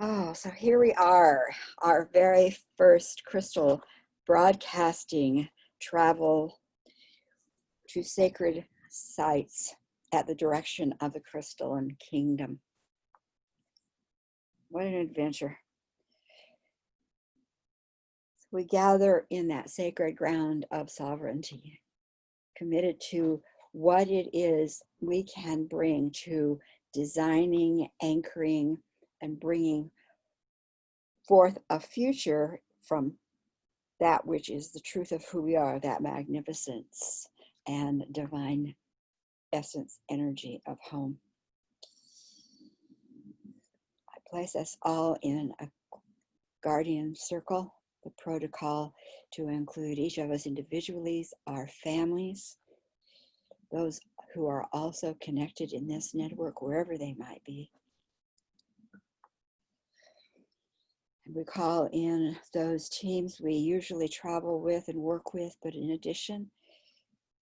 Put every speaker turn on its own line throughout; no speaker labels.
Oh, so here we are, our very first crystal broadcasting travel to sacred sites at the direction of the crystalline kingdom. What an adventure. We gather in that sacred ground of sovereignty, committed to what it is we can bring to designing, anchoring, and bringing forth a future from that which is the truth of who we are, that magnificence and divine essence energy of home. I place us all in a guardian circle, the protocol to include each of us individually, our families, those who are also connected in this network, wherever they might be. And we call in those teams we usually travel with and work with, but in addition,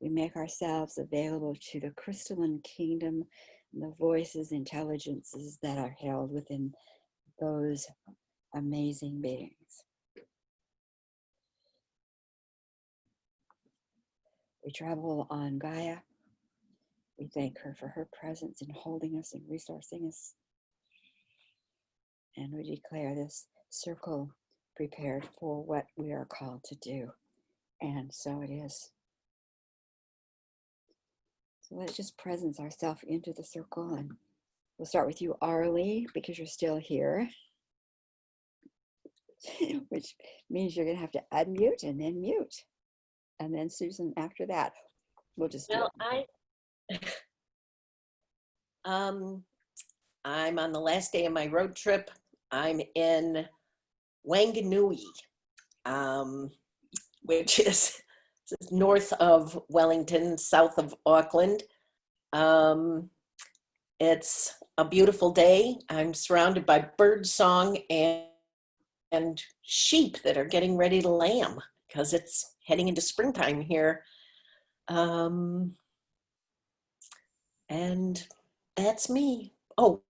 we make ourselves available to the crystalline kingdom and the voices, intelligences that are held within those amazing beings. We travel on Gaia. We thank her for her presence in holding us and resourcing us. And we declare this circle prepared for what we are called to do. And so it is. So let's just presence ourselves into the circle, and we'll start with you, Arlie, because you're still here, which means you're going to have to unmute and then mute. And then Susan after that. We'll just do it.
I'm on the last day of my road trip. I'm in Wanganui, which is north of Wellington, south of Auckland. It's a beautiful day. I'm surrounded by bird song and sheep that are getting ready to lamb because it's heading into springtime here. And that's me. Oh,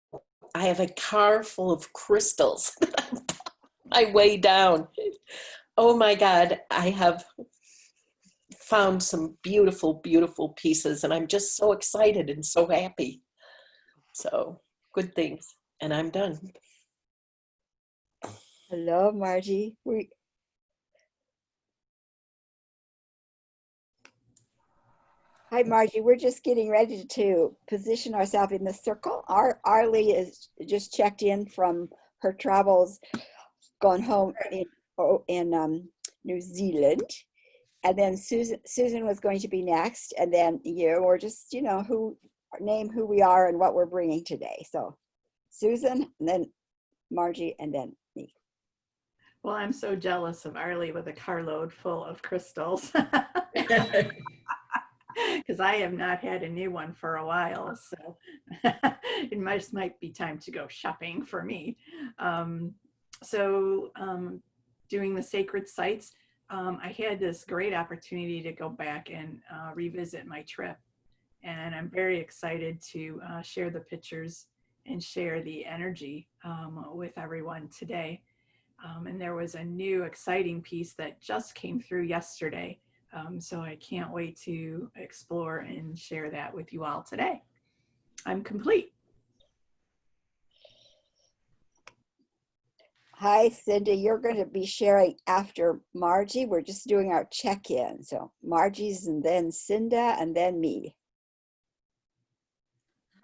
I have a car full of crystals that I'm my way down. Oh my God, I have found some beautiful, beautiful pieces, and I'm just so excited and so happy. So good things, and I'm done.
Hello, Margie. Hi, Margie. We're just getting ready to position ourselves in the circle. Arlie is just checked in from her travels, gone home in New Zealand. And then Susan was going to be next, and then you, or just, name who we are and what we're bringing today. So Susan, and then Margie, and then me.
Well, I'm so jealous of Arlie with a carload full of crystals. Because I have not had a new one for a while, so it might be time to go shopping for me. Doing the sacred sites, I had this great opportunity to go back and revisit my trip, and I'm very excited to share the pictures and share the energy with everyone today. And there was a new exciting piece that just came through yesterday. So I can't wait to explore and share that with you all today. I'm complete.
Hi, Cindy. You're going to be sharing after Margie. We're just doing our check-in. So Margie's, and then Cinda, and then me.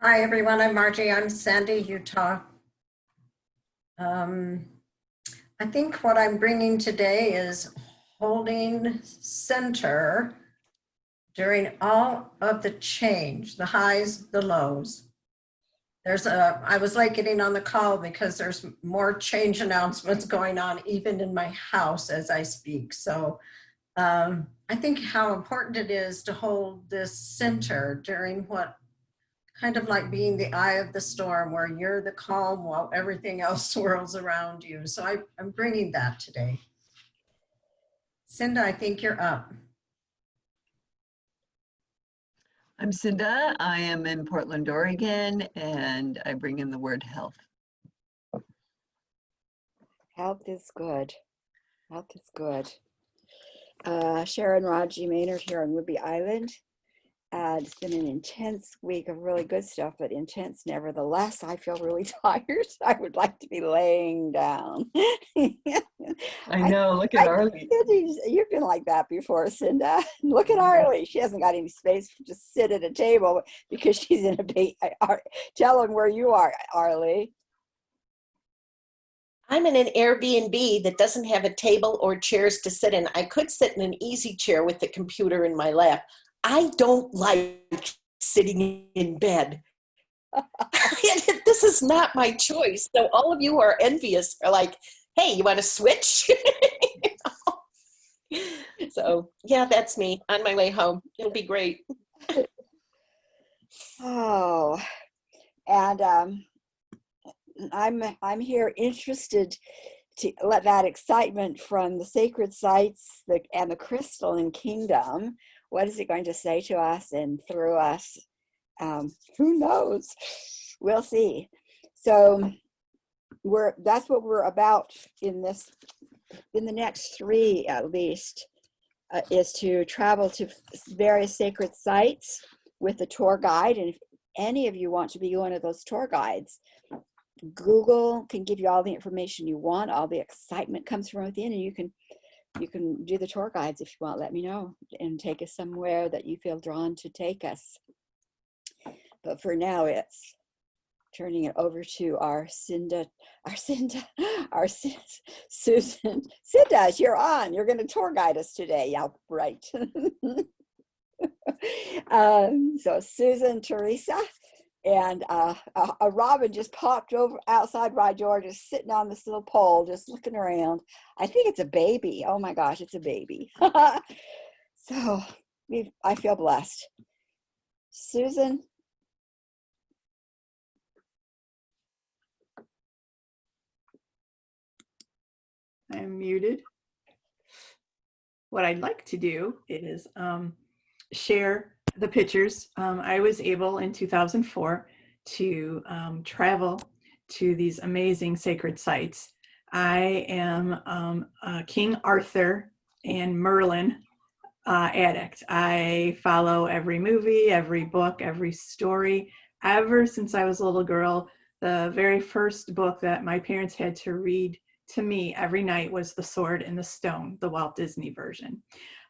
Hi, everyone. I'm Margie. I'm Sandy, Utah. I think what I'm bringing today is holding center during all of the change, the highs, the lows. I was like getting on the call because there's more change announcements going on even in my house as I speak. So I think how important it is to hold this center during what kind of like being the eye of the storm, where you're the calm while everything else swirls around you. So I'm bringing that today. Cinda, I think you're up.
I'm Cinda. I am in Portland, Oregon, and I bring in the word health.
Health is good. Health is good. Sharon Raji Maynard here on Whidbey Island. It's been an intense week of really good stuff, but intense nevertheless. I feel really tired. I would like to be laying down.
I know, look at Arlie.
You've been like that before, Cinda. Look at Arlie. She hasn't got any space to just sit at a table because she's in a tell them where you are, Arlie.
I'm in an Airbnb that doesn't have a table or chairs to sit in. I could sit in an easy chair with the computer in my lap. I don't like sitting in bed. This is not my choice. So all of you who are envious are like, hey, you want to switch? So yeah, that's me on my way home. It'll be great.
Oh, and I'm here interested to let that excitement from the sacred sites and the crystalline kingdom. What is it going to say to us and through us? Who knows? We'll see. So that's what we're about in the next 3 at least, is to travel to various sacred sites with a tour guide. And if any of you want to be one of those tour guides, Google can give you all the information you want. All the excitement comes from within, and you can do the tour guides if you want. Let me know and take us somewhere that you feel drawn to take us. But for now, it's turning it over to our Susan. Cinda, you're on. You're going to tour guide us today. Yeah, right. So Susan, Teresa, and a robin just popped over outside my door, just sitting on this little pole, just looking around. I think it's a baby. Oh my gosh, it's a baby. So I feel blessed. Susan.
I'm muted. What I'd like to do is share the pictures. I was able in 2004 to travel to these amazing sacred sites. I am a King Arthur and Merlin addict. I follow every movie, every book, every story. Ever since I was a little girl, the very first book that my parents had to read to me every night was The Sword and the Stone, the Walt Disney version.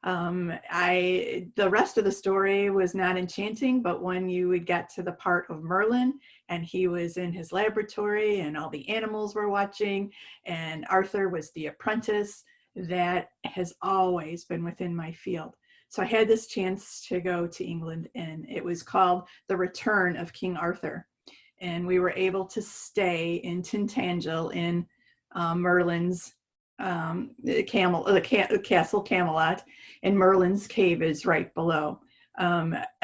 The rest of the story was not enchanting, but when you would get to the part of Merlin and he was in his laboratory and all the animals were watching and Arthur was the apprentice, that has always been within my field. So I had this chance to go to England, and it was called The Return of King Arthur. And we were able to stay in Tintagel in Merlin's Castle Camelot, and Merlin's cave is right below.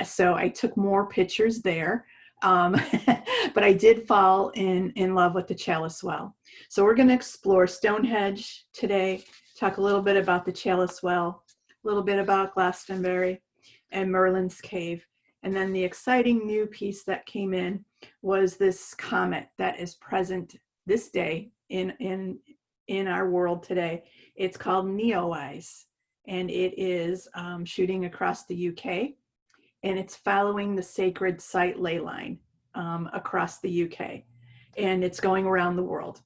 So I took more pictures there, but I did fall in love with the Chalice Well. So we're going to explore Stonehenge today, talk a little bit about the Chalice Well, a little bit about Glastonbury and Merlin's cave. And then the exciting new piece that came in was this comet that is present this day in our world today. It's called Neowise, and it is shooting across the UK, and it's following the sacred site ley line across the UK, and it's going around the world.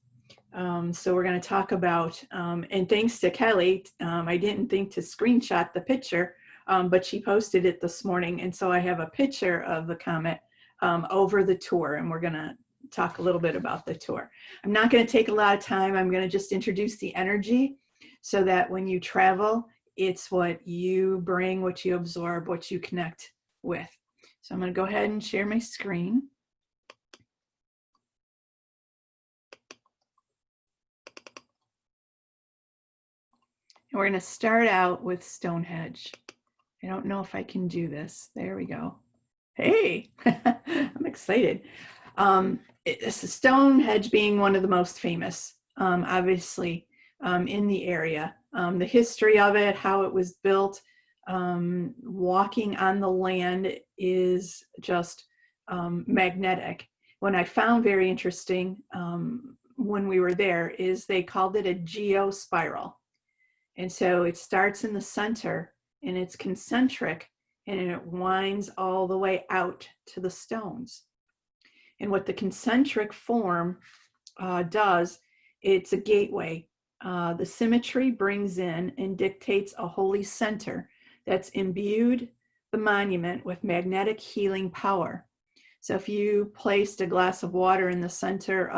So we're going to talk about, and thanks to Kelly, I didn't think to screenshot the picture, but she posted it this morning, and so I have a picture of the comet over the tour, and we're going to talk a little bit about the tour. I'm not going to take a lot of time. I'm going to just introduce the energy so that when you travel, it's what you bring, what you absorb, what you connect with. So I'm going to go ahead and share my screen. And we're going to start out with Stonehenge. I don't know if I can do this. There we go. Hey, I'm excited. Stonehenge being one of the most famous, obviously, in the area. The history of it, how it was built, walking on the land is just magnetic. What I found very interesting when we were there is they called it a geospiral. And so it starts in the center and it's concentric and it winds all the way out to the stones. And what the concentric form does, it's a gateway. The symmetry brings in and dictates a holy center that's imbued the monument with magnetic healing power. So if you placed a glass of water in the center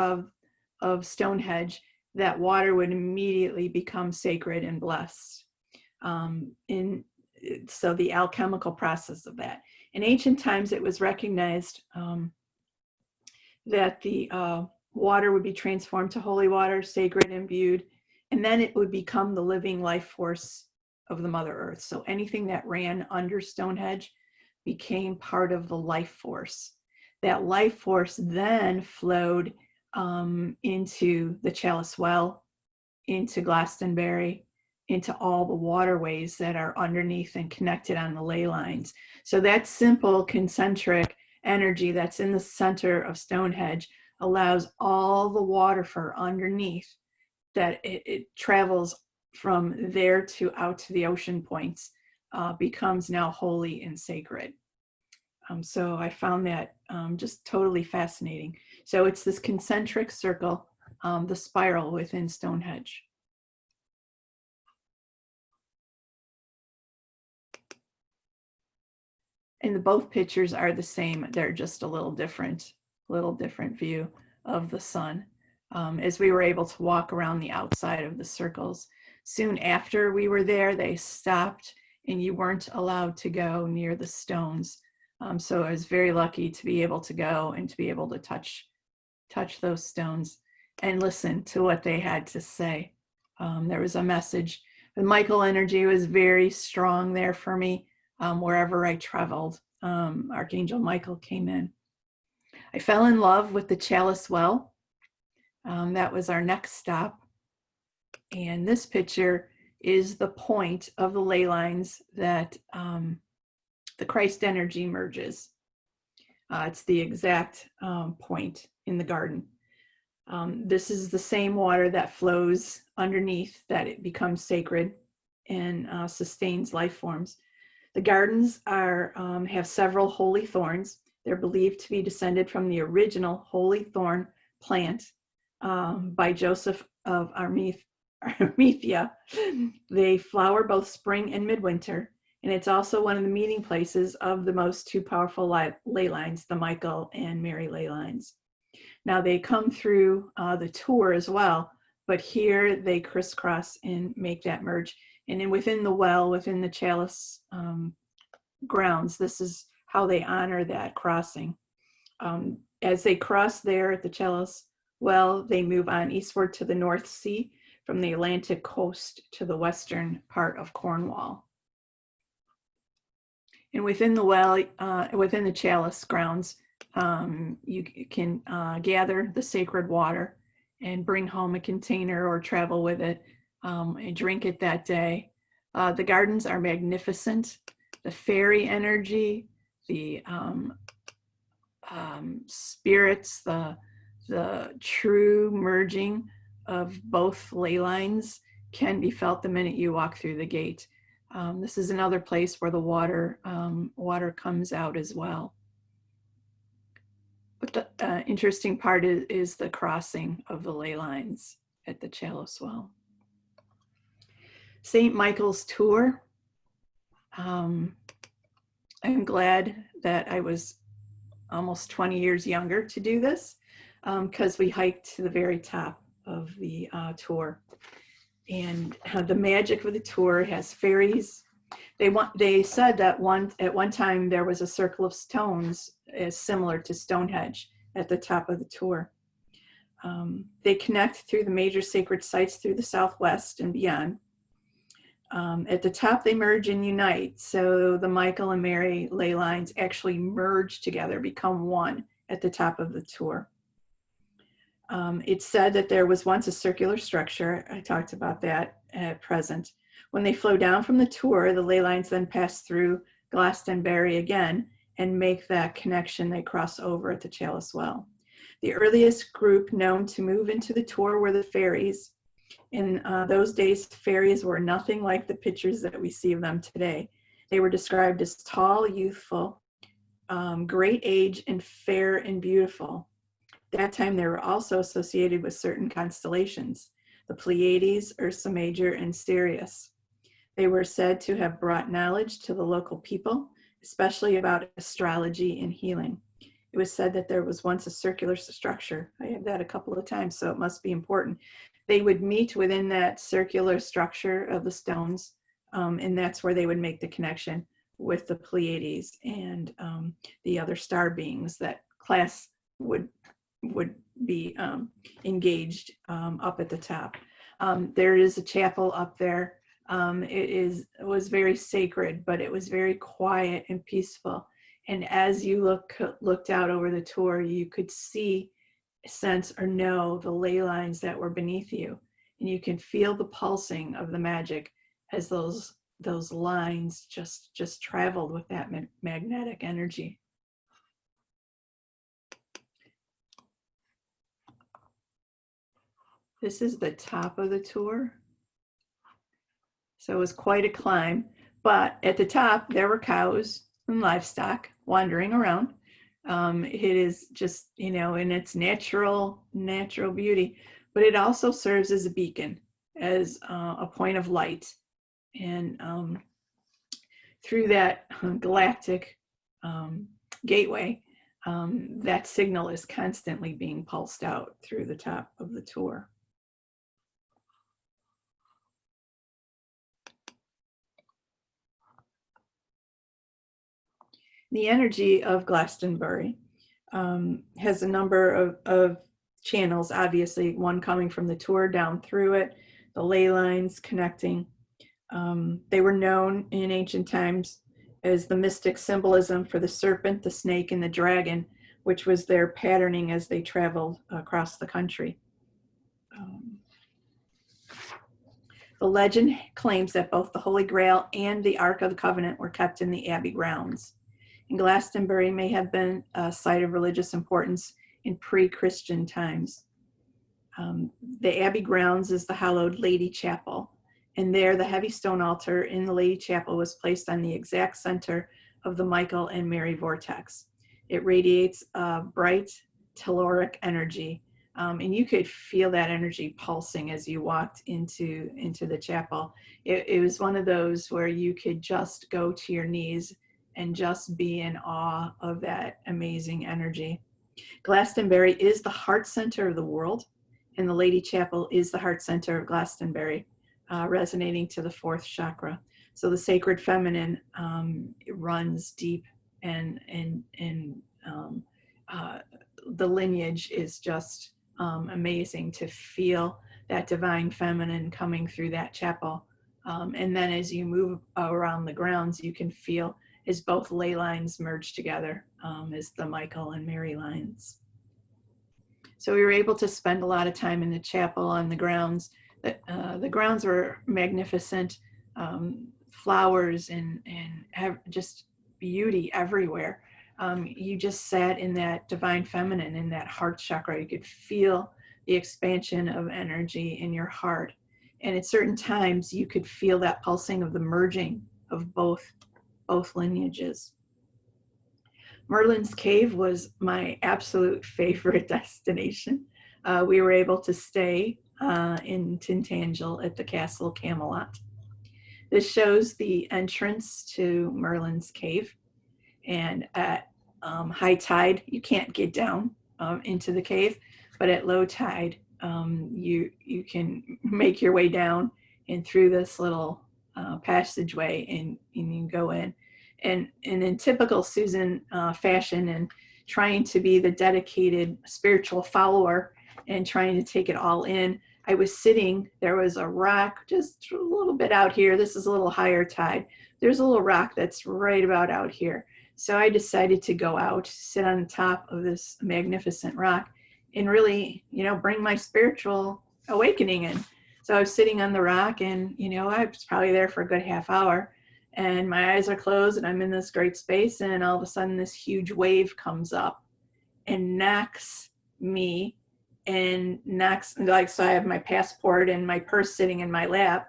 of Stonehenge, that water would immediately become sacred and blessed. So the alchemical process of that. In ancient times, it was recognized that the water would be transformed to holy water, sacred, imbued, and then it would become the living life force of the Mother Earth. So anything that ran under Stonehenge became part of the life force. That life force then flowed into the Chalice Well, into Glastonbury, into all the waterways that are underneath and connected on the ley lines. So that simple concentric energy that's in the center of Stonehenge allows all the water for underneath that it travels from there to out to the ocean points, becomes now holy and sacred. So I found that just totally fascinating. So it's this concentric circle, the spiral within Stonehenge. And both pictures are the same. They're just a little different view of the sun. As we were able to walk around the outside of the circles. Soon after we were there, they stopped and you weren't allowed to go near the stones. So I was very lucky to be able to go and to be able to touch those stones and listen to what they had to say. There was a message. The Michael energy was very strong there for me. Wherever I traveled, Archangel Michael came in. I fell in love with the Chalice Well. That was our next stop. And this picture is the point of the ley lines that the Christ energy merges. It's the exact point in the garden. This is the same water that flows underneath, that it becomes sacred and sustains life forms. The gardens have several holy thorns. They're believed to be descended from the original holy thorn plant by Joseph of Arimathea. They flower both spring and midwinter, and it's also one of the meeting places of the most two powerful ley lines, the Michael and Mary ley lines. Now they come through the tour as well, but here they crisscross and make that merge. And then within the well, within the chalice grounds, this is how they honor that crossing. As they cross there at the Chalice Well, they move on eastward to the North Sea, from the Atlantic coast to the western part of Cornwall. And within the well, within the chalice grounds, you can gather the sacred water and bring home a container or travel with it and drink it that day. The gardens are magnificent. The fairy energy, the spirits, the true merging of both ley lines can be felt the minute you walk through the gate. This is another place where the water comes out as well. But the interesting part is the crossing of the ley lines at the Chalice Well. St. Michael's Tour. I'm glad that I was almost 20 years younger to do this, because we hiked to the very top of the tour. And the magic of the tour has fairies. They said that at one time there was a circle of stones similar to Stonehenge at the top of the tour. They connect through the major sacred sites through the Southwest and beyond. At the top, they merge and unite. So the Michael and Mary ley lines actually merge together, become one at the top of the tour. It's said that there was once a circular structure. I talked about that at present. When they flow down from the tour, the ley lines then pass through Glastonbury again and make that connection. They cross over at the Chalice Well. The earliest group known to move into the tour were the fairies. In those days, fairies were nothing like the pictures that we see of them today. They were described as tall, youthful, great age, and fair and beautiful. That time, they were also associated with certain constellations, the Pleiades, Ursa Major, and Sirius. They were said to have brought knowledge to the local people, especially about astrology and healing. It was said that there was once a circular structure. I had that a couple of times, so it must be important. They would meet within that circular structure of the stones, and that's where they would make the connection with the Pleiades and the other star beings that class would be engaged up at the top. There is a chapel up there. It was very sacred, but it was very quiet and peaceful. And as you looked out over the tour, you could see, sense, or know the ley lines that were beneath you. And you can feel the pulsing of the magic as those lines just traveled with that magnetic energy. This is the top of the tour. So it was quite a climb, but at the top there were cows and livestock wandering around. It is just, in its natural beauty, but it also serves as a beacon, as a point of light. And through that galactic gateway, that signal is constantly being pulsed out through the top of the tour. The energy of Glastonbury has a number of channels, obviously, one coming from the tour down through it, the ley lines connecting. They were known in ancient times as the mystic symbolism for the serpent, the snake, and the dragon, which was their patterning as they traveled across the country. The legend claims that both the Holy Grail and the Ark of the Covenant were kept in the Abbey grounds. And Glastonbury may have been a site of religious importance in pre-Christian times. The Abbey grounds is the hallowed Lady Chapel, and there the heavy stone altar in the Lady Chapel was placed on the exact center of the Michael and Mary vortex. It radiates a bright telluric energy, and you could feel that energy pulsing as you walked into the chapel. It was one of those where you could just go to your knees and just be in awe of that amazing energy. Glastonbury is the heart center of the world, and the Lady Chapel is the heart center of Glastonbury, resonating to the fourth chakra. So the sacred feminine runs deep, and the lineage is just amazing to feel that divine feminine coming through that chapel. And then as you move around the grounds, you can feel as both ley lines merge together as the Michael and Mary lines. So we were able to spend a lot of time in the chapel on the grounds. The grounds were magnificent, flowers and just beauty everywhere. You just sat in that divine feminine, in that heart chakra. You could feel the expansion of energy in your heart. And at certain times, you could feel that pulsing of the merging of both lineages. Merlin's Cave was my absolute favorite destination. We were able to stay in Tintagel at the Castle Camelot. This shows the entrance to Merlin's Cave, and at high tide you can't get down into the cave, but at low tide you can make your way down and through this little passageway, and you go in. And in typical Susan fashion, and trying to be the dedicated spiritual follower and trying to take it all in, I was sitting, there was a rock just a little bit out here. This is a little higher tide. There's a little rock that's right about out here. So I decided to go out, sit on the top of this magnificent rock, and really, bring my spiritual awakening in. So I was sitting on the rock, and, I was probably there for a good half hour, and my eyes are closed, and I'm in this great space, and all of a sudden this huge wave comes up and knocks me and knocks, like, so I have my passport and my purse sitting in my lap.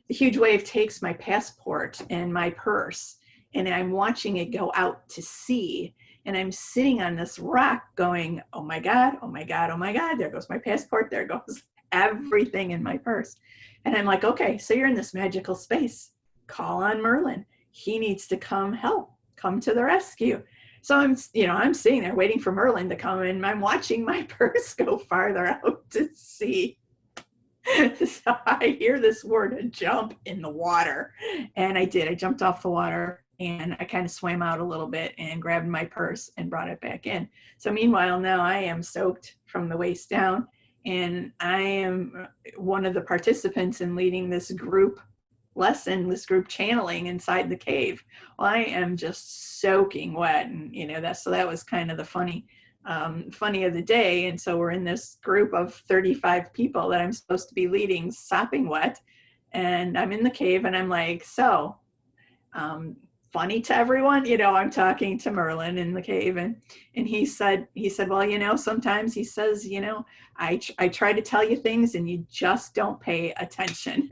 The huge wave takes my passport and my purse, and I'm watching it go out to sea. And I'm sitting on this rock going, oh my God, oh my God, oh my God, there goes my passport, there goes everything in my purse. And I'm like, okay, so you're in this magical space. Call on Merlin. He needs to come help, come to the rescue. So I'm sitting there waiting for Merlin to come, and I'm watching my purse go farther out to sea. So I hear this word, jump, in the water. And I did. I jumped off the water, and I kind of swam out a little bit and grabbed my purse and brought it back in. So meanwhile, now I am soaked from the waist down, and I am one of the participants in leading this group lesson, this group channeling inside the cave. Well, I am just soaking wet, and that was kind of the funny of the day. And so we're in this group of 35 people that I'm supposed to be leading, sopping wet, and I'm in the cave, and I'm like, so funny to everyone, I'm talking to Merlin in the cave, and he said, well, sometimes, he says, I try to tell you things and you just don't pay attention.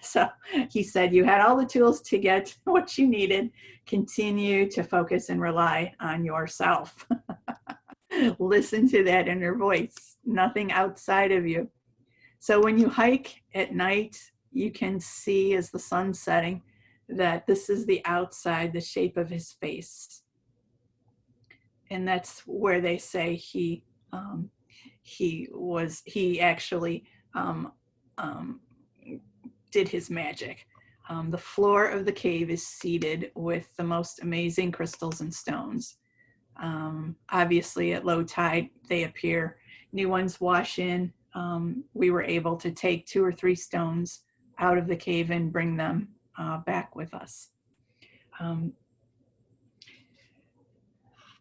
So he said, you had all the tools to get what you needed. Continue to focus and rely on yourself. Listen to that inner voice, nothing outside of you. So when you hike at night, you can see, as the sun's setting, that this is the outside, the shape of his face. And that's where they say he actually did his magic. The floor of the cave is seeded with the most amazing crystals and stones. Obviously at low tide, they appear. New ones wash in. We were able to take 2 or 3 stones out of the cave and bring them back with us.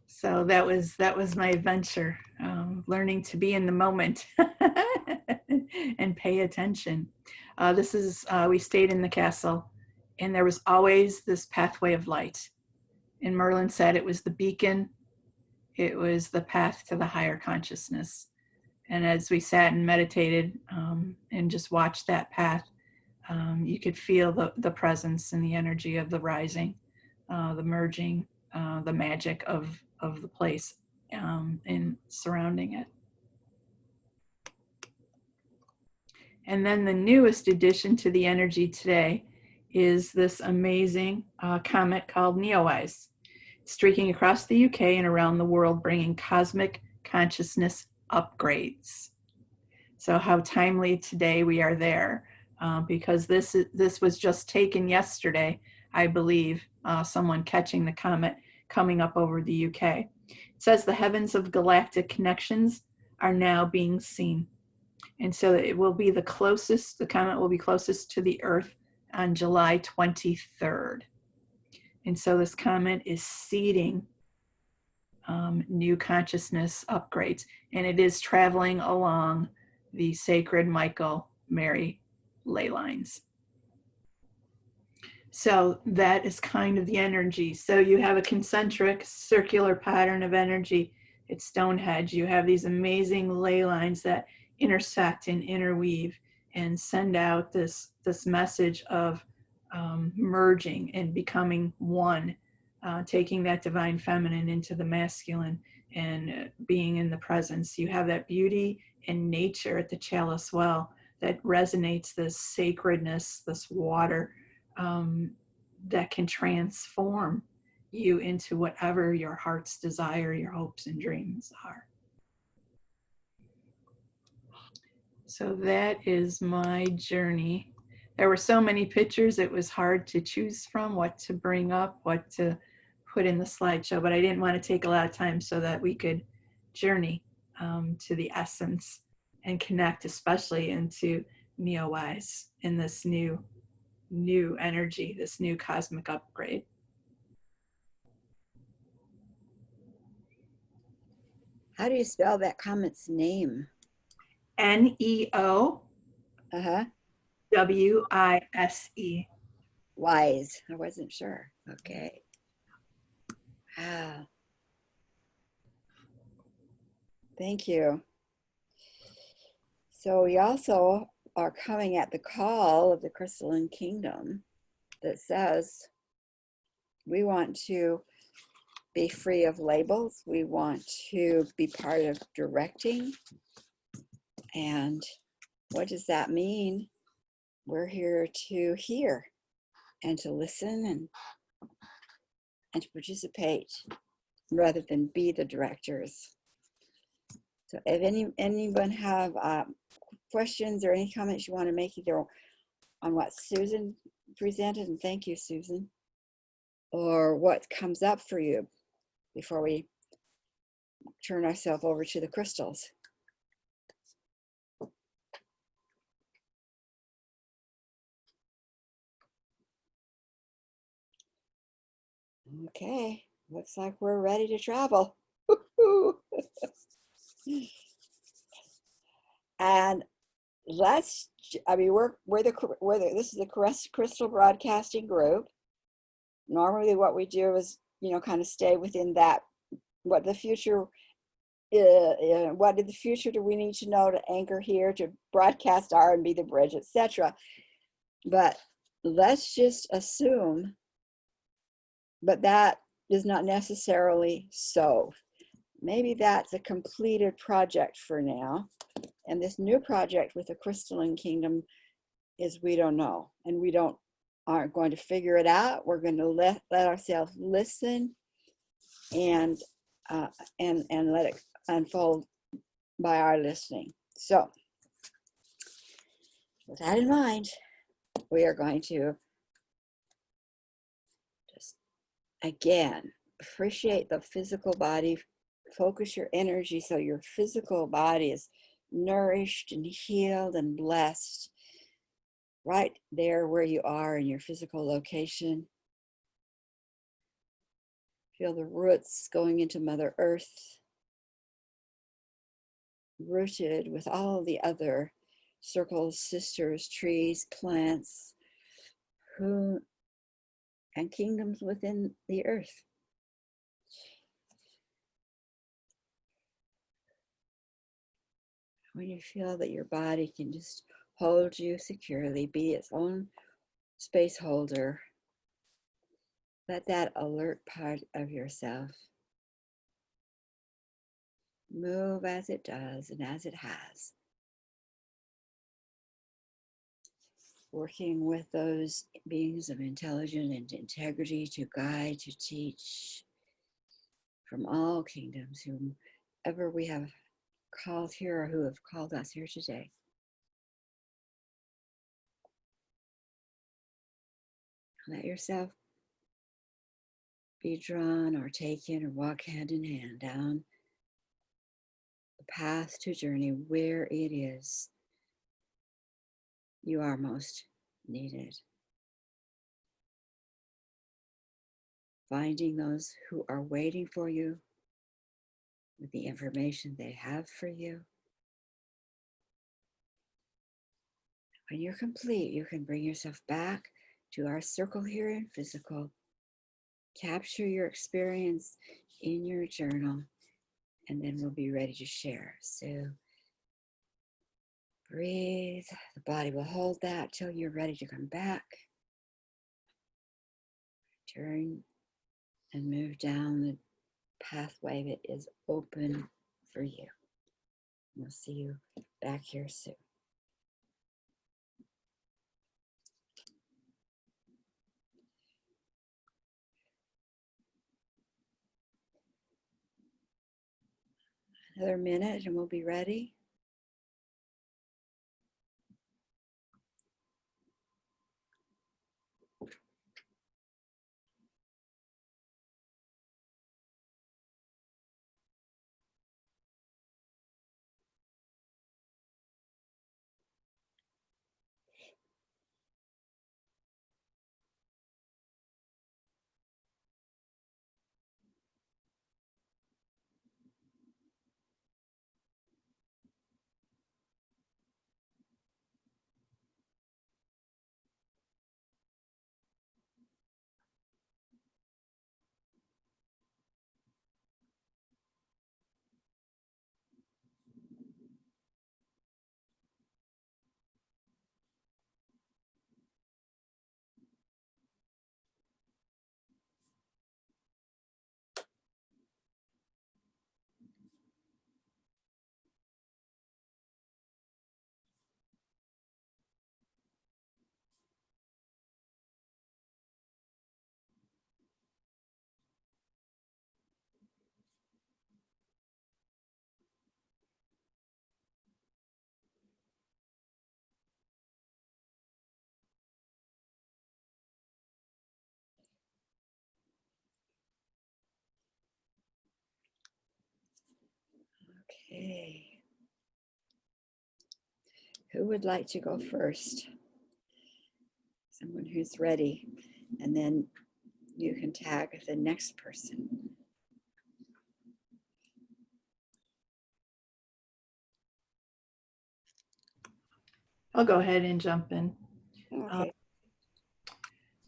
So that was my adventure, learning to be in the moment and pay attention. We stayed in the castle, and there was always this pathway of light. And Merlin said it was the beacon. It was the path to the higher consciousness. And as we sat and meditated and just watched that path, you could feel the presence and the energy of the rising, the merging, the magic of the place and surrounding it. And then the newest addition to the energy today is this amazing comet called Neowise, streaking across the UK and around the world, bringing cosmic consciousness upgrades. So how timely today we are there, because this was just taken yesterday, I believe, someone catching the comet coming up over the UK. It says the heavens of galactic connections are now being seen. And so it will be the comet will be closest to the Earth on July 23rd. And so this comet is seeding new consciousness upgrades, and it is traveling along the sacred Michael-Mary ley lines. So that is kind of the energy. So you have a concentric circular pattern of energy at Stonehenge. You have these amazing ley lines that intersect and interweave and send out this message of merging and becoming one, taking that divine feminine into the masculine and being in the presence. You have that beauty in nature at the chalice well that resonates, this sacredness, this water that can transform you into whatever your heart's desire, your hopes and dreams are. So that is my journey. There were so many pictures, it was hard to choose from what to bring up, what to put in the slideshow, but I didn't want to take a lot of time so that we could journey to the essence and connect, especially into Neowise in this new energy, this new cosmic upgrade.
How do you spell that comet's name?
Neowise.
Wise. I wasn't sure. Okay. Wow. Thank you. So we also are coming at the call of the crystalline kingdom that says we want to be free of labels. We want to be part of directing. And what does that mean? We're here to hear and to listen and to participate rather than be the directors. So if anyone have questions or any comments you want to make either on what Susan presented, and thank you, Susan, or what comes up for you before we turn ourselves over to the crystals. Okay, looks like we're ready to travel. And let's, I mean, this is the Crystal Broadcasting Group. Normally what we do is, kind of stay within that, what in the future do we need to know to anchor here, to broadcast our and be the bridge, etc. But let's just assume, but that is not necessarily so. Maybe that's a completed project for now. And this new project with the crystalline kingdom is we don't know, and we aren't going to figure it out. We're going to let ourselves listen and let it unfold by our listening. So with that in mind, we are going to just again appreciate the physical body. Focus your energy so your physical body is nourished and healed and blessed right there where you are in your physical location. Feel the roots going into Mother Earth, rooted with all the other circles, sisters, trees, plants, and kingdoms within the earth. When you feel that your body can just hold you securely, be its own space holder, let that alert part of yourself move as it does and as it has. Working with those beings of intelligence and integrity to guide, to teach from all kingdoms, whomever we have called here or who have called us here today. Let yourself be drawn or taken or walk hand in hand down the path to journey where it is you are most needed. Finding those who are waiting for you with the information they have for you. When you're complete, you can bring yourself back to our circle here in physical. Capture your experience in your journal, and then we'll be ready to share. So breathe. The body will hold that till you're ready to come back. Turn and move down the pathway that is open for you. We'll see you back here soon. Another minute and we'll be ready. Okay. Who would like to go first? Someone who's ready, and then you can tag the next person.
I'll go ahead and jump in.
Okay.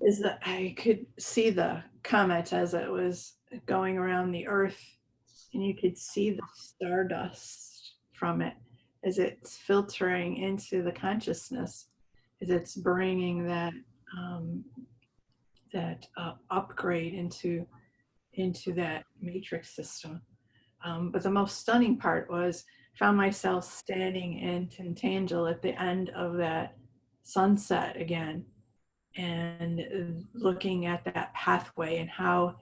Is that I could see the comet as it was going around the Earth, and you could see the stardust from it as it's filtering into the consciousness, as it's bringing that upgrade into that matrix system. But the most stunning part was found myself standing in Tintangel at the end of that sunset again, and looking at that pathway and how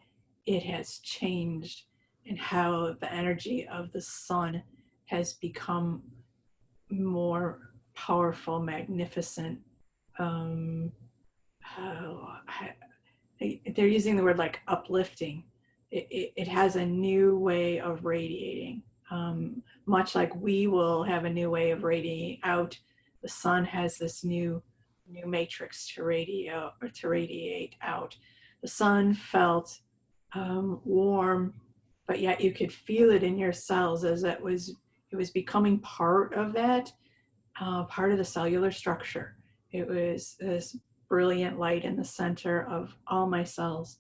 it has changed, and how the energy of the sun has become more powerful, magnificent. They're using the word like uplifting. It has a new way of radiating, much like we will have a new way of radiating out. The sun has this new matrix to radiate out. The sun felt warm, but yet you could feel it in your cells as it was becoming part of that, part of the cellular structure. It was this brilliant light in the center of all my cells.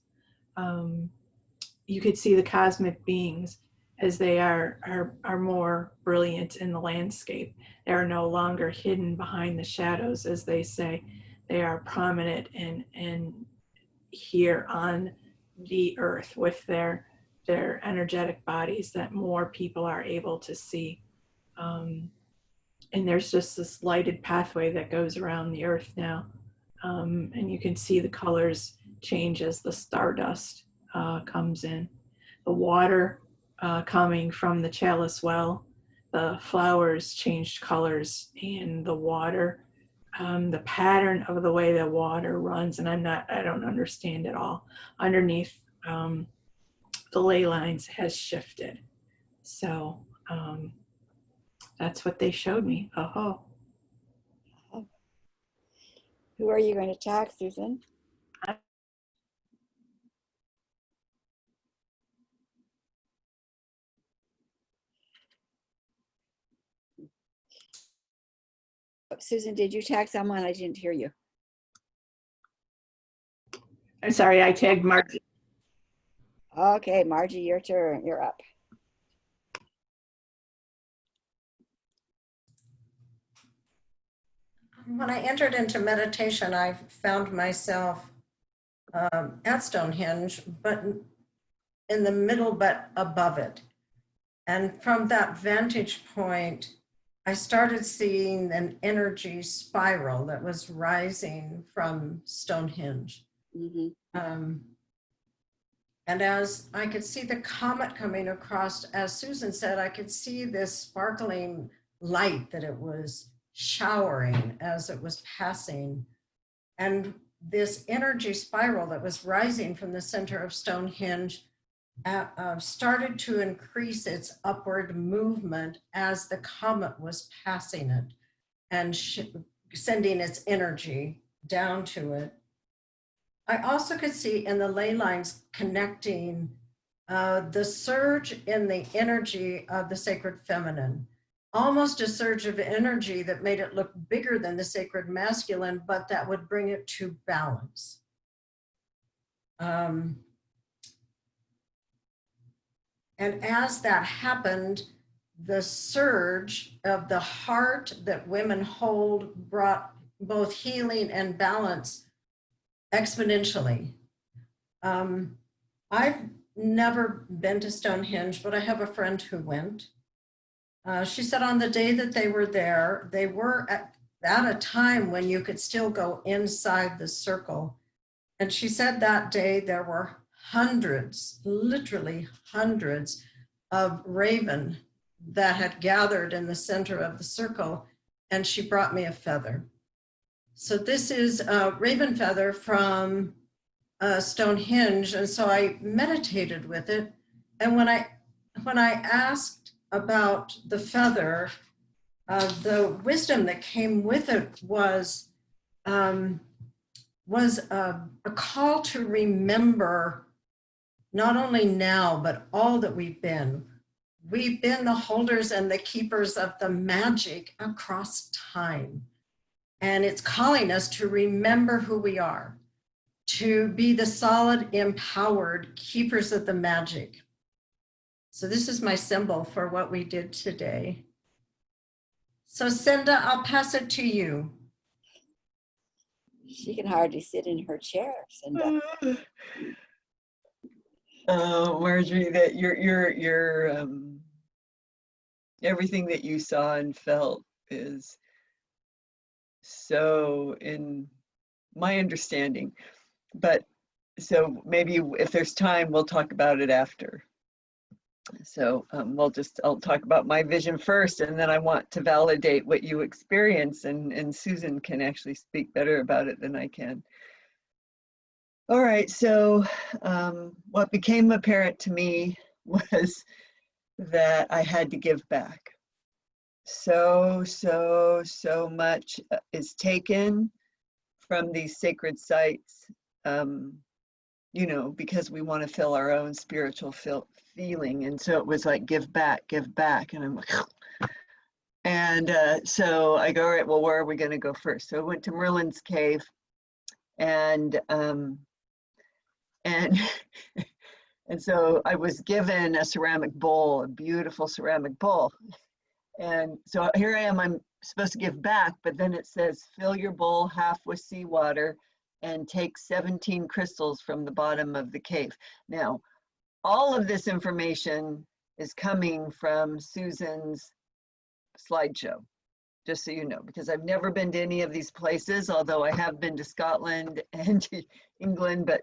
You could see the cosmic beings as they are more brilliant in the landscape. They are no longer hidden behind the shadows, as they say. They are prominent and here on the earth with their energetic bodies that more people are able to see. And there's just this lighted pathway that goes around the earth now. And you can see the colors change as the stardust comes in. The water coming from the chalice well, the flowers changed colors, and the water, the pattern of the way the water runs, and I don't understand it all. Underneath the ley lines has shifted. So that's what they showed me. Oh.
Who are you going to tag, Susan? Susan, did you tag someone? I didn't hear you.
I'm sorry, I tagged Margie.
Okay, Margie, your turn. You're up.
When I entered into meditation, I found myself at Stonehenge, but in the middle, but above it. And from that vantage point, I started seeing an energy spiral that was rising from Stonehenge.
Mm-hmm.
And as I could see the comet coming across, as Susan said, I could see this sparkling light that it was showering as it was passing. And this energy spiral that was rising from the center of Stonehenge started to increase its upward movement as the comet was passing it and sending its energy down to it. I also could see in the ley lines connecting the surge in the energy of the sacred feminine, almost a surge of energy that made it look bigger than the sacred masculine, but that would bring it to balance. And as that happened, the surge of the heart that women hold brought both healing and balance exponentially. I've never been to Stonehenge, but I have a friend who went. She said on the day that they were there, they were at a time when you could still go inside the circle. And she said that day there were hundreds, literally hundreds of raven that had gathered in the center of the circle, and she brought me a feather. So this is a raven feather from Stonehenge, and so I meditated with it. And when I asked about the feather, the wisdom that came with it was a call to remember not only now, but all that we've been. We've been the holders and the keepers of the magic across time. And it's calling us to remember who we are, to be the solid, empowered keepers of the magic. So this is my symbol for what we did today. So Cinda, I'll pass it to you.
She can hardly sit in her chair, Cinda.
Marjorie, that your everything that you saw and felt is so in my understanding. But so maybe if there's time, we'll talk about it after. So I'll talk about my vision first, and then I want to validate what you experience, and Susan can actually speak better about it than I can. All right, so what became apparent to me was that I had to give back. So much is taken from these sacred sites, you know, because we want to fill our own spiritual feeling. And so it was like, give back. And I'm like, and so I go, all right, well, where are we going to go first? So I went to Merlin's cave, and and so I was given a ceramic bowl, a beautiful ceramic bowl. And so here I am, I'm supposed to give back, but then it says, fill your bowl half with seawater and take 17 crystals from the bottom of the cave. Now, all of this information is coming from Susan's slideshow, just so you know, because I've never been to any of these places, although I have been to Scotland and to England, but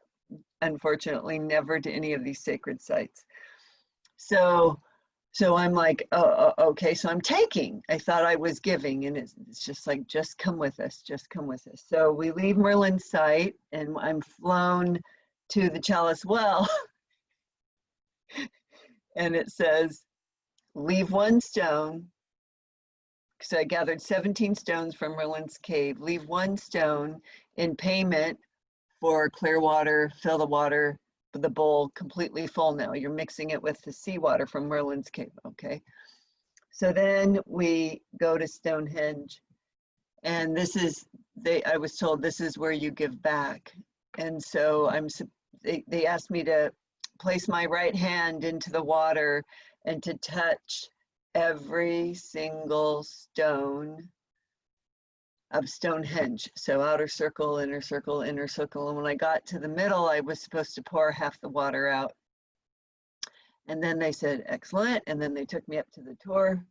unfortunately never to any of these sacred sites. So I'm like, oh, okay, so I'm taking. I thought I was giving, and it's just like, just come with us, just come with us. So we leave Merlin's site, and I'm flown to the Chalice Well, and it says, leave one stone, because I gathered 17 stones from Merlin's cave, leave one stone in payment for clear water, fill the water, the bowl completely full now. You're mixing it with the seawater from Merlin's cave, okay? So then we go to Stonehenge, and this is, I was told this is where you give back. And so they asked me to place my right hand into the water and to touch every single stone of Stonehenge. So outer circle, inner circle, inner circle. And when I got to the middle, I was supposed to pour half the water out. And then they said, excellent. And then they took me up to the tour,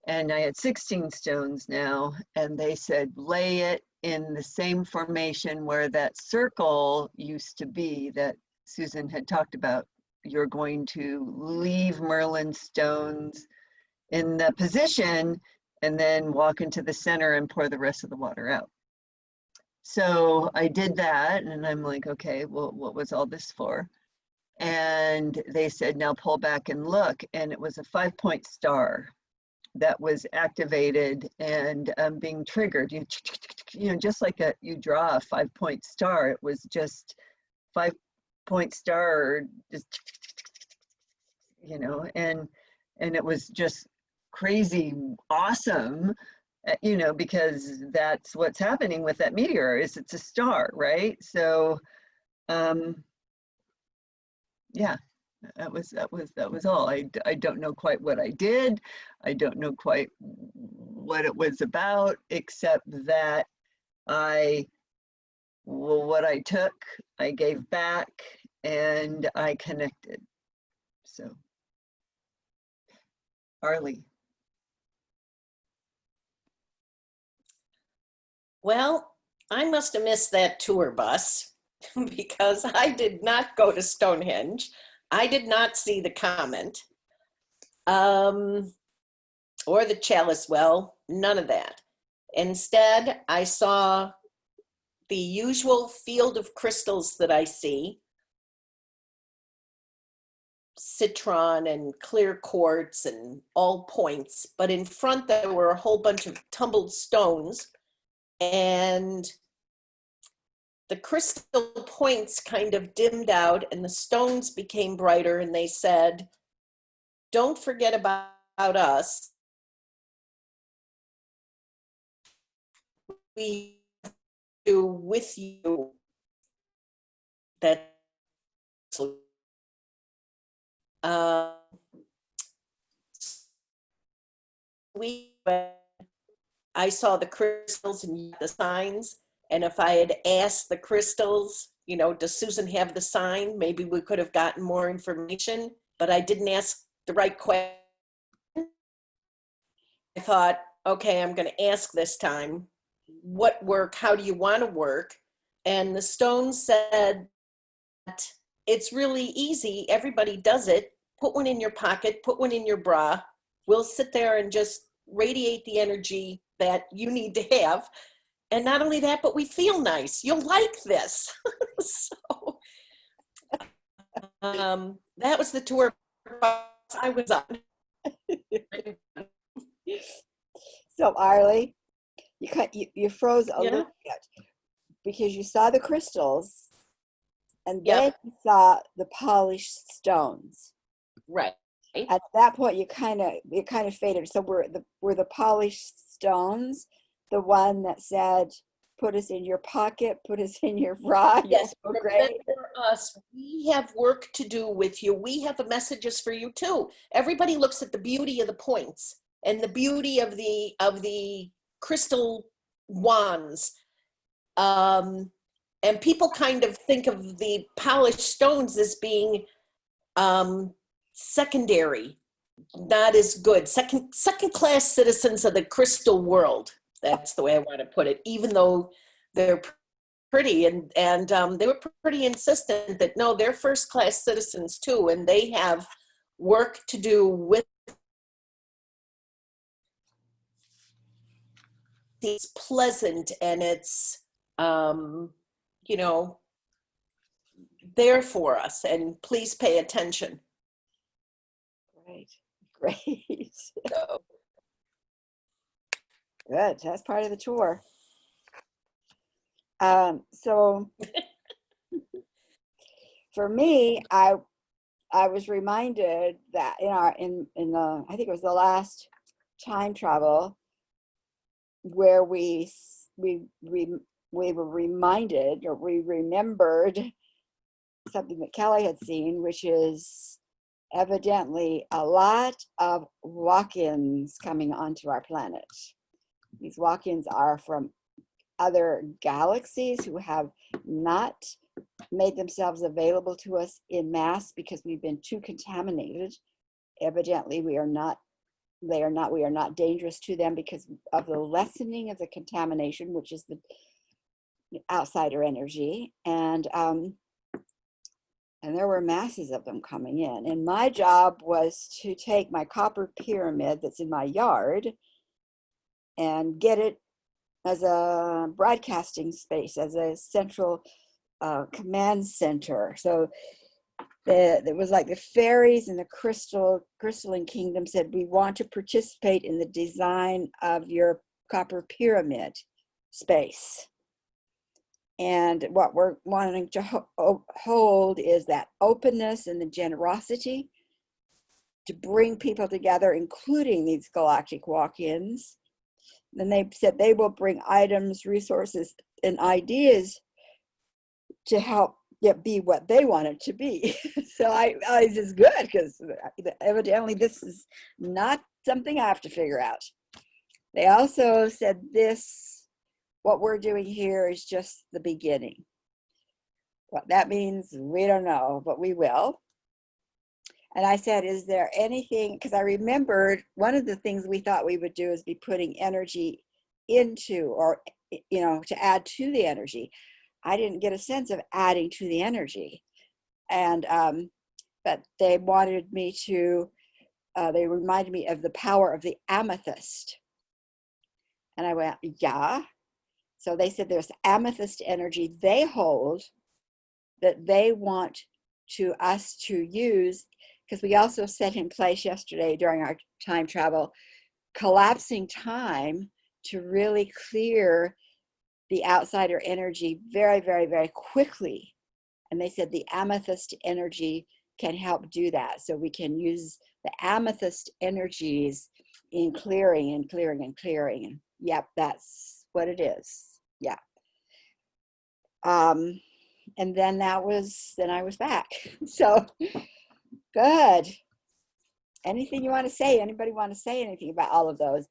and I had 16 stones now. And they said, lay it in the same formation where that circle used to be that Susan had talked about. You're going to leave Merlin's stones in the position and then walk into the center and pour the rest of the water out. So I did that, and I'm like, okay, well, what was all this for? And they said, now pull back and look. And it was a 5-point star that was activated and being triggered. You know, just like you draw a 5-point star, it was just 5-point star, just, you know, and it was just crazy awesome, you know, because that's what's happening with that meteor, is it's a star, right? So yeah, that was all. I don't know quite what I did. I don't know quite what it was about, except that what I took, I gave back, and I connected. So Arlie.
Well, I must have missed that tour bus because I did not go to Stonehenge. I did not see the comment or the Chalice Well, none of that. Instead, I saw the usual field of crystals that I see, citron and clear quartz and all points, but in front there were a whole bunch of tumbled stones, and the crystal points kind of dimmed out and the stones became brighter, and they said, don't forget about us. We do with you that I saw the crystals and the signs, and if I had asked the crystals, you know, does Susan have the sign? Maybe we could have gotten more information, but I didn't ask the right question. I thought, okay, I'm going to ask this time, what work, how do you want to work? And the stone said, it's really easy. Everybody does it. Put one in your pocket, put one in your bra. We'll sit there and just radiate the energy that you need to have. And not only that, but we feel nice. You'll like this. So that was the tour I was on.
So Arlie, you froze a
Yeah.
little bit because you saw the crystals and
Yep.
then you saw the polished stones.
Right.
At that point, you kind of faded. So were the polished stones the one that said, "Put us in your pocket, put us in your bra"?
Yes,
You're so great.
remember us. We have work to do with you. We have messages for you too. Everybody looks at the beauty of the points and the beauty of the crystal wands. And people kind of think of the polished stones as being secondary, not as good, second class citizens of the crystal world. That's the way I want to put it. Even though they're pretty, and they were pretty insistent that no, they're first class citizens too, and they have work to do with. It's pleasant and it's you know, there for us, and please pay attention.
Great.
So,
Good. That's part of the tour. So for me, I was reminded that in the, I think it was the last time travel where we were reminded, or we remembered something that Kelly had seen, which is evidently a lot of walk-ins coming onto our planet. These walk-ins are from other galaxies who have not made themselves available to us in mass because we've been too contaminated. Evidently, we are not dangerous to them because of the lessening of the contamination, which is the outsider energy. And there were masses of them coming in. And my job was to take my copper pyramid that's in my yard and get it as a broadcasting space, as a central command center. So it was like the fairies and the crystalline kingdom said, we want to participate in the design of your copper pyramid space. And what we're wanting to hold is that openness and the generosity to bring people together, including these galactic walk-ins. Then they said they will bring items, resources, and ideas to help it be what they want it to be. So this is good because evidently this is not something I have to figure out. They also said what we're doing here is just the beginning. What that means, we don't know, but we will. And I said, is there anything, because I remembered one of the things we thought we would do is be putting energy into, or, to add to the energy. I didn't get a sense of adding to the energy. And, but they wanted me to, they reminded me of the power of the amethyst. And I went, yeah. So they said there's amethyst energy they hold that they want us to use because we also set in place yesterday during our time travel, collapsing time to really clear the outsider energy very, very, very quickly. And they said the amethyst energy can help do that. So we can use the amethyst energies in clearing and clearing and clearing. And yep, that's what it is. Yeah. And then I was back. So good. Anything you want to say? Anybody want to say anything about all of those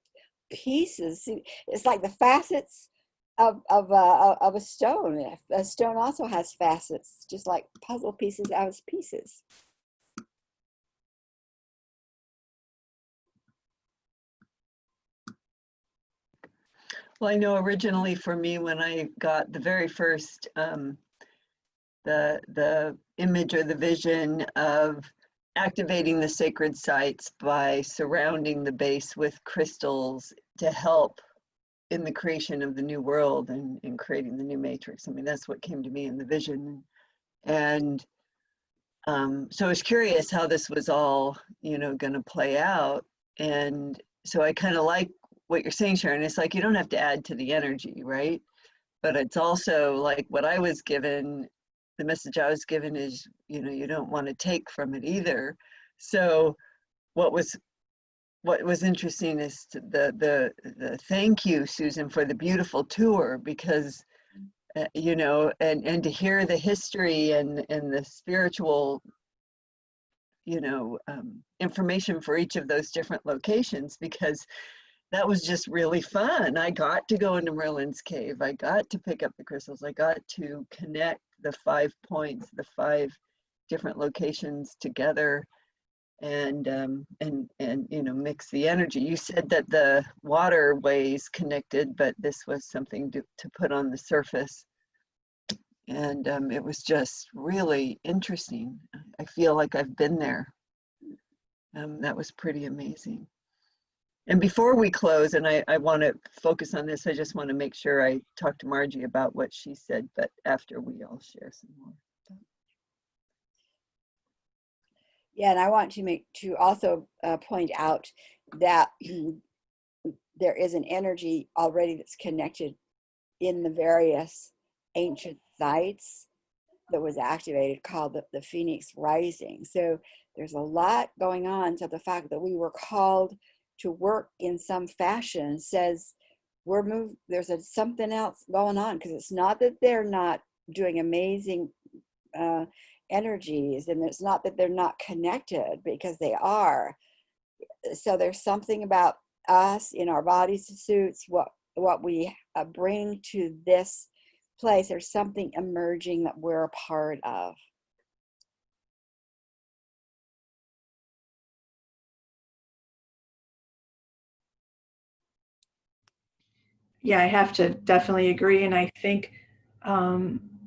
pieces? It's like the facets of a stone. A stone also has facets, just like puzzle pieces out of pieces.
Well, I know originally for me, when I got the very first, the image or the vision of activating the sacred sites by surrounding the base with crystals to help in the creation of the new world and in creating the new matrix. I mean, that's what came to me in the vision. And so I was curious how this was all, going to play out. And so I kind of like what you're saying, Sharon. It's like you don't have to add to the energy, right? But it's also like what I was given, the message I was given is, you don't want to take from it either. So what was interesting is the thank you, Susan, for the beautiful tour, because and to hear the history and the spiritual information for each of those different locations, because that was just really fun. I got to go into Merlin's cave. I got to pick up the crystals. I got to connect the 5 points, the 5 different locations together, and mix the energy. You said that the waterways connected, but this was something to put on the surface. And it was just really interesting. I feel like I've been there. That was pretty amazing. And before we close, and I want to focus on this, I just want to make sure I talk to Margie about what she said, but after we all share some more.
Yeah, and I want to also point out that there is an energy already that's connected in the various ancient sites that was activated, called the Phoenix Rising. So there's a lot going on. So the fact that we were called to work in some fashion says there's something else going on, because it's not that they're not doing amazing energies, and it's not that they're not connected, because they are. So there's something about us in our body suits, what we bring to this place. There's something emerging that we're a part of.
Yeah, I have to definitely agree. And I think,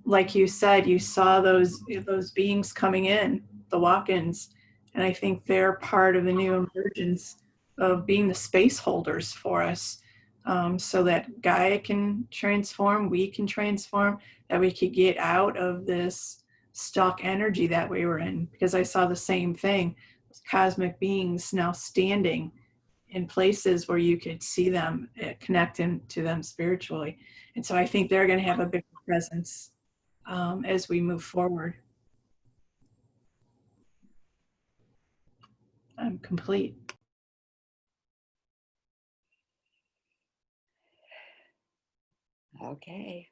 like you said, you saw those beings coming in, the walk-ins, and I think they're part of the new emergence of being the space holders for us, so that Gaia can transform, we can transform, that we could get out of this stuck energy that we were in. Because I saw the same thing, cosmic beings now standing in places where you could see them, connect to them spiritually. And so I think they're going to have a big presence as we move forward. I'm complete.
Okay.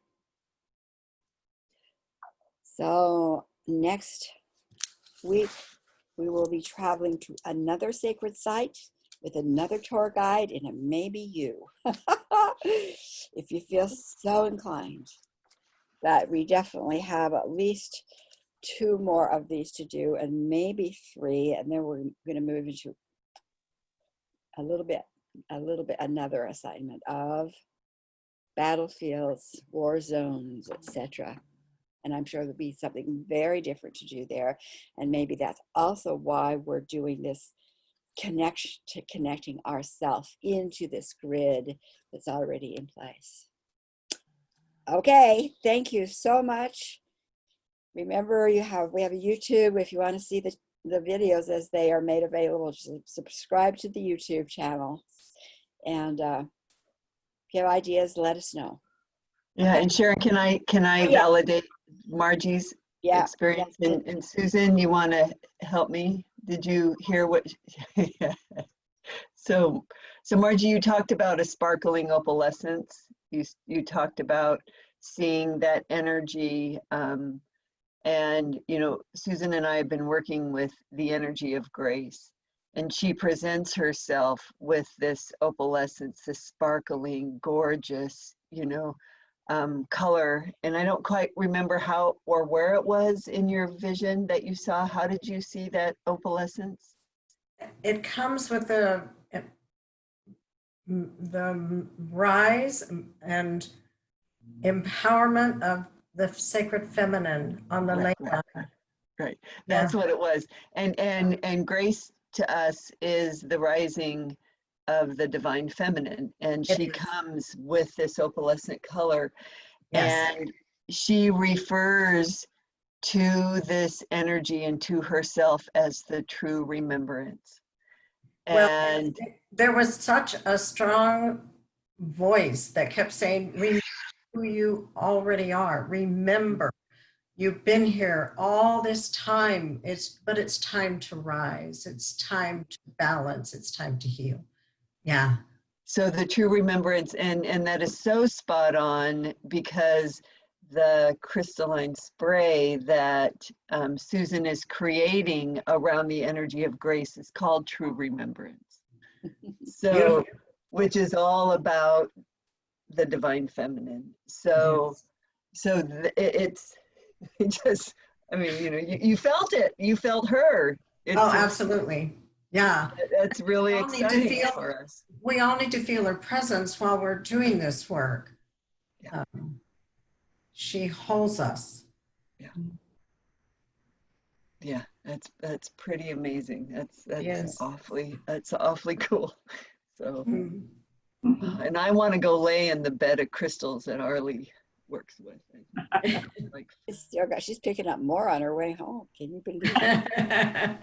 So next week, we will be traveling to another sacred site with another tour guide, and it may be you, if you feel so inclined. But we definitely have at least 2 more of these to do, and maybe 3, and then we're going to move into a little bit another assignment of battlefields, war zones, etc. And I'm sure there'll be something very different to do there. And maybe that's also why we're doing this connecting ourselves into this grid that's already in place. Okay, thank you so much. Remember, we have a YouTube if you want to see the videos as they are made available. Subscribe to the YouTube channel. And if you have ideas, let us know.
Yeah, and Sharon, can I
Yeah.
validate Margie's
Yeah.
experience?
Yeah.
And Susan, you want to help me? Did you hear what? Yeah. So Margie, you talked about a sparkling opalescence. You talked about seeing that energy. And, you know, Susan and I have been working with the energy of grace, and she presents herself with this opalescence, this sparkling, gorgeous, you know, color. And I don't quite remember how or where it was in your vision that you saw. How did you see that opalescence?
It comes with the rise and empowerment of the sacred feminine on the ley line.
Right. That's what it was. And grace to us is the rising of the divine feminine, and
It
she
is.
comes with this opalescent color.
Yes.
And she refers to this energy and to herself as the true remembrance.
Well,
And
there was such a strong voice that kept saying, remember who you already are. Remember, you've been here all this time. But it's time to rise. It's time to balance. It's time to heal. Yeah.
so the true remembrance, and that is so spot on, because the crystalline spray that Susan is creating around the energy of grace is called True Remembrance. So,
Beautiful.
which is all about the divine feminine. So, it's it just, I mean, you know, you felt it, you felt her. It's
Oh, absolutely. Yeah.
That's really
We all need to
exciting
feel-
for us.
We all need to feel her presence while we're doing this work.
Yeah.
She holds us.
Yeah, that's pretty amazing. That's
Yes.
awfully cool. So,
Mm.
and I want to go lay in the bed of crystals that Arlie works with. Like,
She's picking up more on her way home. Can you believe it?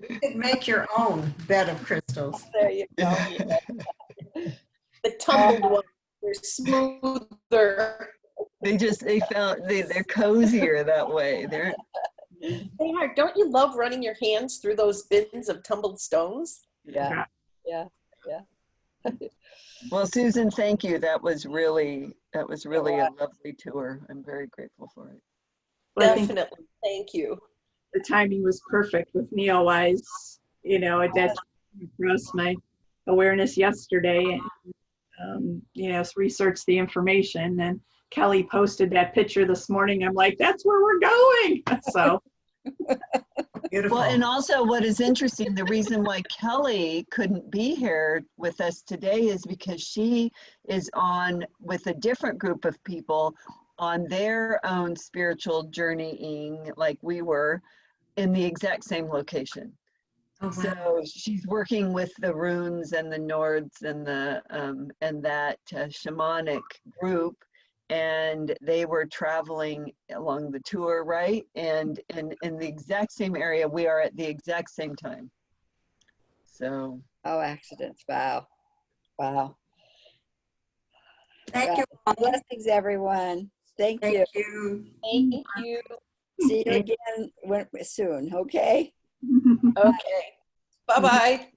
You could make your own bed of crystals.
There you go.
The tumbled ones are smoother.
they're cozier that way.
They are. Don't you love running your hands through those bins of tumbled stones?
Yeah.
Well, Susan, thank you. That was really a lovely tour. I'm very grateful for it.
Well, I think
Definitely. Thank you.
the timing was perfect with Neowise. You know, that came across my awareness yesterday, and you know, researched the information, and Kelly posted that picture this morning. I'm like, that's where we're going. So
Beautiful.
Well, and also what is interesting, the reason why Kelly couldn't be here with us today is because she is on with a different group of people on their own spiritual journeying, like we were, in the exact same location.
Oh, wow.
So she's working with the runes and the Nords and the and that shamanic group, and they were traveling along the tour, right? And in the exact same area, we are at the exact same time. So.
Oh, accidents. Wow. Wow.
Thank you.
Blessings, everyone. Thank you.
Thank you.
Thank you.
See you again soon, okay?
Okay. Bye-bye.